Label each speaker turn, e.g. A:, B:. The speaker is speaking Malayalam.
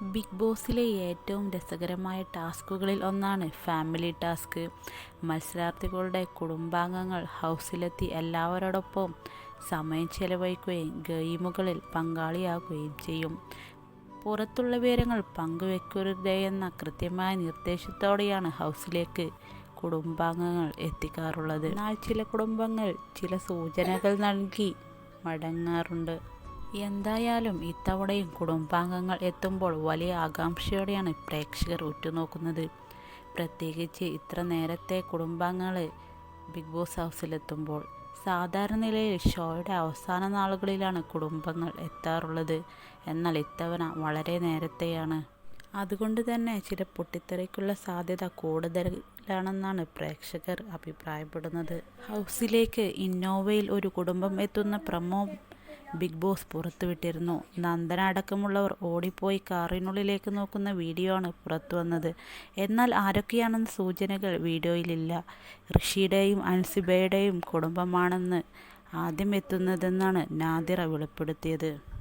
A: ബിഗ് ബോസിലെ ഏറ്റവും രസകരമായ ടാസ്കുകളിൽ ഒന്നാണ് ഫാമിലി ടാസ്ക്. മത്സരാർത്ഥികളുടെ കുടുംബാംഗങ്ങൾ ഹൗസിലെത്തി എല്ലാവരോടൊപ്പം സമയം ചെലവഴിക്കുകയും ഗെയിമുകളിൽ പങ്കാളിയാകുകയും ചെയ്യും. പുറത്തുള്ള വിവരങ്ങൾ പങ്കുവെക്കരുതെന്ന കൃത്യമായ നിർദ്ദേശത്തോടെയാണ് ഹൗസിലേക്ക് കുടുംബാംഗങ്ങൾ എത്തിക്കാറുള്ളത്. എന്നാൽ ചില കുടുംബങ്ങൾ ചില സൂചനകൾ നൽകി മടങ്ങാറുണ്ട്. എന്തായാലും ഇത്തവണയും കുടുംബാംഗങ്ങൾ എത്തുമ്പോൾ വലിയ ആകാംക്ഷയോടെയാണ് പ്രേക്ഷകർ ഉറ്റുനോക്കുന്നത്. പ്രത്യേകിച്ച് ഇത്ര നേരത്തെ കുടുംബാംഗങ്ങൾ ബിഗ് ബോസ് ഹൗസിലെത്തുമ്പോൾ. സാധാരണ നിലയിൽ ഷോയുടെ അവസാന നാളുകളിലാണ് കുടുംബങ്ങൾ എത്താറുള്ളത്. എന്നാൽ ഇത്തവണ വളരെ നേരത്തെയാണ്. അതുകൊണ്ട് തന്നെ ചില പൊട്ടിത്തെറിക്കുള്ള സാധ്യത കൂടുതലാണെന്നാണ് പ്രേക്ഷകർ അഭിപ്രായപ്പെടുന്നത്. ഹൗസിലേക്ക് ഇന്നോവയിൽ ഒരു കുടുംബം എത്തുന്ന പ്രമോ ബിഗ് ബോസ് പുറത്തുവിട്ടിരുന്നു. നന്ദന അടക്കമുള്ളവർ ഓടിപ്പോയി കാറിനുള്ളിലേക്ക് നോക്കുന്ന വീഡിയോ ആണ് പുറത്തു വന്നത്. എന്നാൽ ആരൊക്കെയാണെന്ന സൂചനകൾ വീഡിയോയിലില്ല. ഋഷിയുടെയും അൻസിബയുടെയും കുടുംബമാണെന്ന് ആദ്യം എത്തുന്നതെന്നാണ് നാദിറ വെളിപ്പെടുത്തിയത്.